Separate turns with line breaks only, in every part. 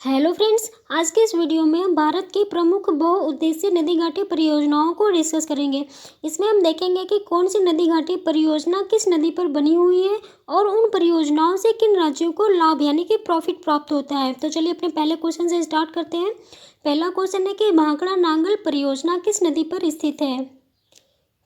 Hello friends, आज के इस वीडियो में हम भारत की प्रमुख बहुउद्देशीय नदी घाटी परियोजनाओं को डिस्कस करेंगे। इसमें हम देखेंगे कि कौन सी नदी घाटी परियोजना किस नदी पर बनी हुई है और उन परियोजनाओं से किन राज्यों को लाभ यानी कि प्रॉफिट प्राप्त होता है। तो चलिए अपने पहले क्वेश्चन से स्टार्ट करते हैं। पहला क्वेश्चन है कि भाखड़ा नांगल परियोजना किस नदी पर स्थित है।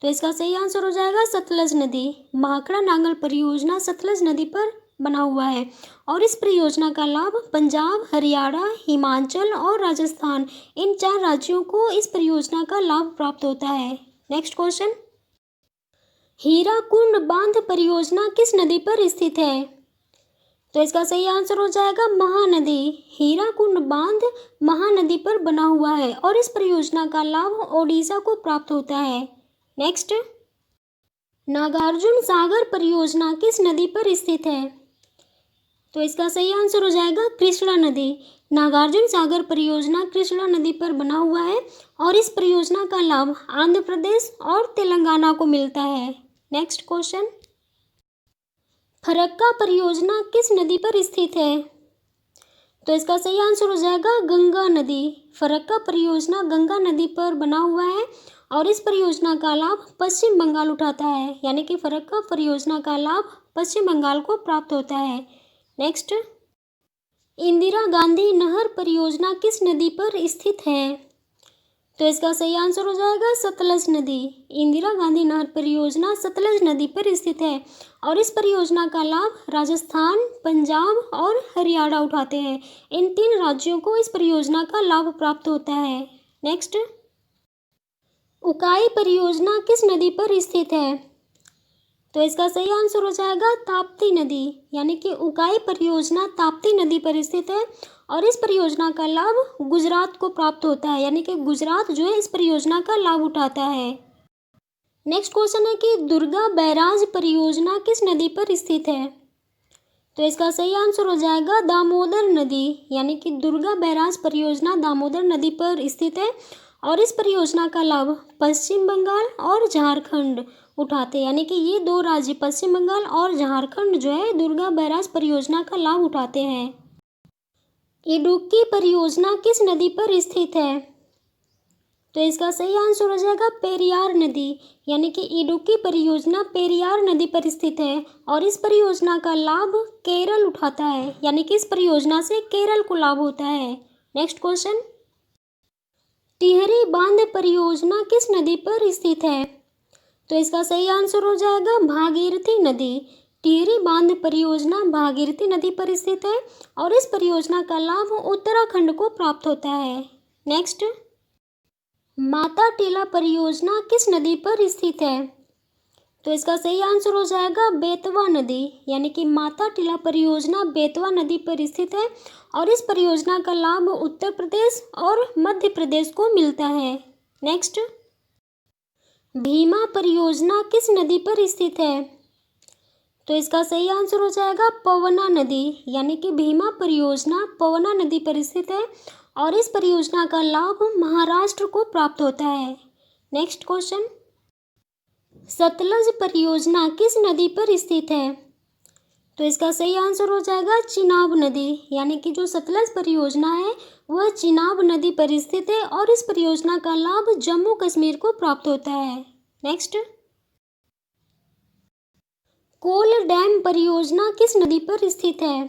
तो इसका सही आंसर हो जाएगा सतलज नदी। भाखड़ा नांगल परियोजना सतलज नदी पर बना हुआ है और इस परियोजना का लाभ पंजाब, हरियाणा, हिमाचल और राजस्थान इन 4 राज्यों को इस परियोजना का लाभ प्राप्त होता है। नेक्स्ट क्वेश्चन, हीराकुंड बांध परियोजना किस नदी पर स्थित है। तो इसका सही आंसर हो जाएगा महानदी। हीराकुंड बांध महानदी पर बना हुआ है और इस परियोजना का लाभ ओडिशा को प्राप्त होता है। नेक्स्ट, नागार्जुन सागर परियोजना किस नदी पर स्थित है। तो इसका सही आंसर हो जाएगा कृष्णा नदी। नागार्जुन सागर परियोजना कृष्णा नदी पर बना हुआ है और इस परियोजना का लाभ आंध्र प्रदेश और तेलंगाना को मिलता है। नेक्स्ट क्वेश्चन, फरक्का परियोजना किस नदी पर स्थित है। तो इसका सही आंसर हो जाएगा गंगा नदी। फरक्का परियोजना गंगा नदी पर बना हुआ है और इस परियोजना का लाभ पश्चिम बंगाल उठाता है, यानी कि फरक्का परियोजना का लाभ पश्चिम बंगाल को प्राप्त होता है। नेक्स्ट, इंदिरा गांधी नहर परियोजना किस नदी पर स्थित है। तो इसका सही आंसर हो जाएगा सतलज नदी। इंदिरा गांधी नहर परियोजना सतलज नदी पर स्थित है और इस परियोजना का लाभ राजस्थान, पंजाब और हरियाणा उठाते हैं। इन 3 राज्यों को इस परियोजना का लाभ प्राप्त होता है। नेक्स्ट, उकाई परियोजना किस नदी पर स्थित है। तो इसका सही आंसर हो जाएगा ताप्ती नदी, यानी कि उकाई परियोजना ताप्ती नदी पर स्थित है और इस परियोजना का लाभ गुजरात को प्राप्त होता है, यानी कि गुजरात जो है इस परियोजना का लाभ उठाता है। नेक्स्ट क्वेश्चन है कि दुर्गा बैराज परियोजना किस नदी पर स्थित है। तो इसका सही आंसर हो जाएगा दामोदर नदी, यानी कि दुर्गा बैराज परियोजना दामोदर नदी पर स्थित है और इस परियोजना का लाभ पश्चिम बंगाल और झारखंड उठाते हैं, यानी कि ये 2 राज्य पश्चिम बंगाल और झारखंड जो है दुर्गा बैराज परियोजना का लाभ उठाते हैं। इडुक्की परियोजना किस नदी पर स्थित है। तो इसका सही आंसर हो जाएगा पेरियार नदी, यानी कि इडुक्की परियोजना पेरियार नदी पर स्थित है और इस परियोजना का लाभ केरल उठाता है, यानी कि इस परियोजना से केरल को लाभ होता है। नेक्स्ट क्वेश्चन, टिहरी बांध परियोजना किस नदी पर स्थित है। तो इसका सही आंसर हो जाएगा भागीरथी नदी। टिहरी बांध परियोजना भागीरथी नदी पर स्थित है और इस परियोजना का लाभ उत्तराखंड को प्राप्त होता है। नेक्स्ट, माता टीला परियोजना किस नदी पर स्थित है। तो इसका सही आंसर हो जाएगा बेतवा नदी, यानी कि माता टीला परियोजना बेतवा नदी पर स्थित है और इस परियोजना का लाभ उत्तर प्रदेश और मध्य प्रदेश को मिलता है। नेक्स्ट, भीमा परियोजना किस नदी पर स्थित है। तो इसका सही आंसर हो जाएगा पवना नदी, यानी कि भीमा परियोजना पवना नदी पर स्थित है और इस परियोजना का लाभ महाराष्ट्र को प्राप्त होता है। नेक्स्ट क्वेश्चन, सतलज परियोजना किस नदी पर स्थित है। तो इसका सही आंसर हो जाएगा चिनाब नदी, यानी कि जो सतलज परियोजना है वह चिनाब नदी पर स्थित है और इस परियोजना का लाभ जम्मू कश्मीर को प्राप्त होता है। नेक्स्ट, कोल डैम परियोजना किस नदी पर स्थित है।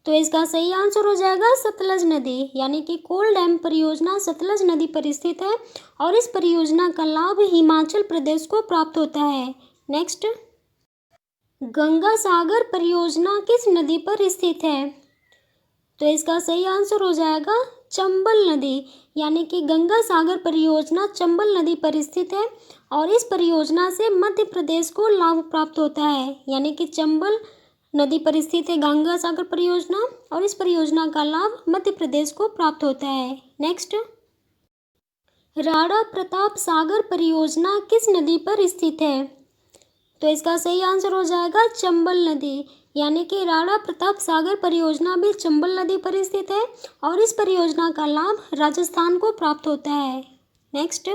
तो इसका सही आंसर हो जाएगा सतलज नदी, यानी कि कोल डैम परियोजना सतलज नदी पर स्थित है और इस परियोजना का लाभ हिमाचल प्रदेश को प्राप्त होता है। नेक्स्ट, गंगा सागर परियोजना किस नदी पर स्थित है। तो इसका सही आंसर हो जाएगा चंबल नदी, यानी कि गंगा सागर परियोजना चंबल नदी पर स्थित है और इस परियोजना से मध्य प्रदेश को लाभ प्राप्त होता है, यानी कि चंबल नदी पर स्थित है गंगा सागर परियोजना और इस परियोजना का लाभ मध्य प्रदेश को प्राप्त होता है। नेक्स्ट, राणा प्रताप सागर परियोजना किस नदी पर स्थित है। तो इसका सही आंसर हो जाएगा चंबल नदी, यानी कि राणा प्रताप सागर परियोजना भी चंबल नदी पर स्थित है और इस परियोजना का लाभ राजस्थान को प्राप्त होता है। नेक्स्ट,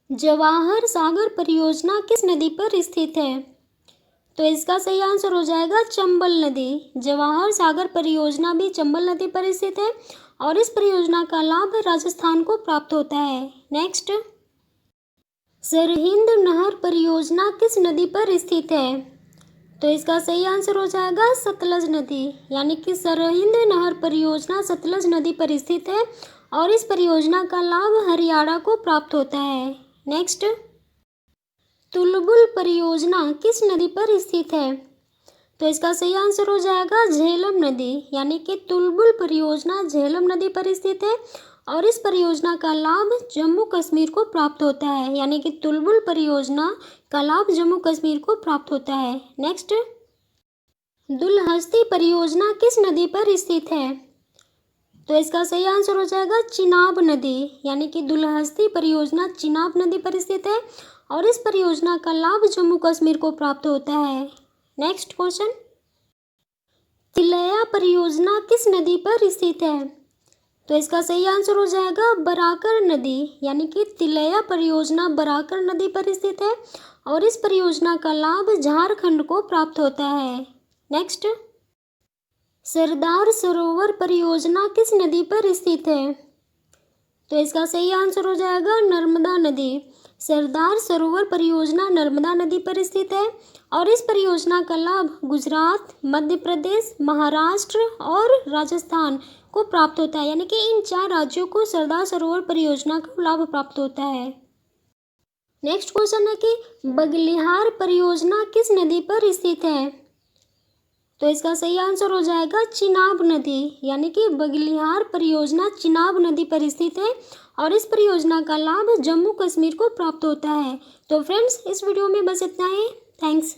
जवाहर सागर परियोजना किस नदी पर स्थित है। तो इसका सही आंसर हो जाएगा चंबल नदी। जवाहर सागर परियोजना भी चंबल नदी पर स्थित है और इस परियोजना का लाभ राजस्थान को प्राप्त होता है। नेक्स्ट, सरहिंद नहर परियोजना किस नदी पर स्थित है? तो इसका सही आंसर हो जाएगा सतलज नदी, यानी कि सरहिंद नहर परियोजना सतलज नदी पर स्थित है और इस परियोजना का लाभ हरियाणा को प्राप्त होता है। नेक्स्ट, तुलबुल परियोजना किस नदी पर स्थित है? तो इसका सही आंसर हो जाएगा झेलम नदी, यानी कि तुलबुल परियोजना झेलम नदी पर स्थित है और इस परियोजना का लाभ जम्मू कश्मीर को प्राप्त होता है, यानी कि तुलबुल परियोजना का लाभ जम्मू कश्मीर को प्राप्त होता है। नेक्स्ट, दुलहस्ती परियोजना किस नदी पर स्थित है? तो इसका सही आंसर हो जाएगा चिनाब नदी, यानी कि दुलहस्ती परियोजना चिनाब नदी पर स्थित है और इस परियोजना का लाभ जम्मू कश्मीर को प्राप्त होता है। नेक्स्ट क्वेश्चन, तिलैया परियोजना किस नदी पर स्थित है? तो इसका सही आंसर हो जाएगा बराकर नदी, यानी कि तिलैया परियोजना बराकर नदी पर स्थित है और इस परियोजना का लाभ झारखंड को प्राप्त होता है। नेक्स्ट, सरदार सरोवर परियोजना किस नदी पर स्थित है? तो इसका सही आंसर हो जाएगा नर्मदा नदी। सरदार सरोवर परियोजना नर्मदा नदी पर स्थित है और इस परियोजना का लाभ गुजरात, मध्य प्रदेश, महाराष्ट्र और राजस्थान को प्राप्त होता है, यानी कि इन 4 राज्यों को सरदार सरोवर परियोजना का लाभ प्राप्त होता है। नेक्स्ट क्वेश्चन है कि बगलिहार परियोजना किस नदी पर स्थित है? तो इसका सही आंसर हो जाएगा चिनाब नदी, यानी कि बगलिहार परियोजना चिनाब नदी पर स्थित है और इस परियोजना का लाभ जम्मू कश्मीर को प्राप्त होता है। तो फ्रेंड्स, इस वीडियो में बस इतना ही। थैंक्स।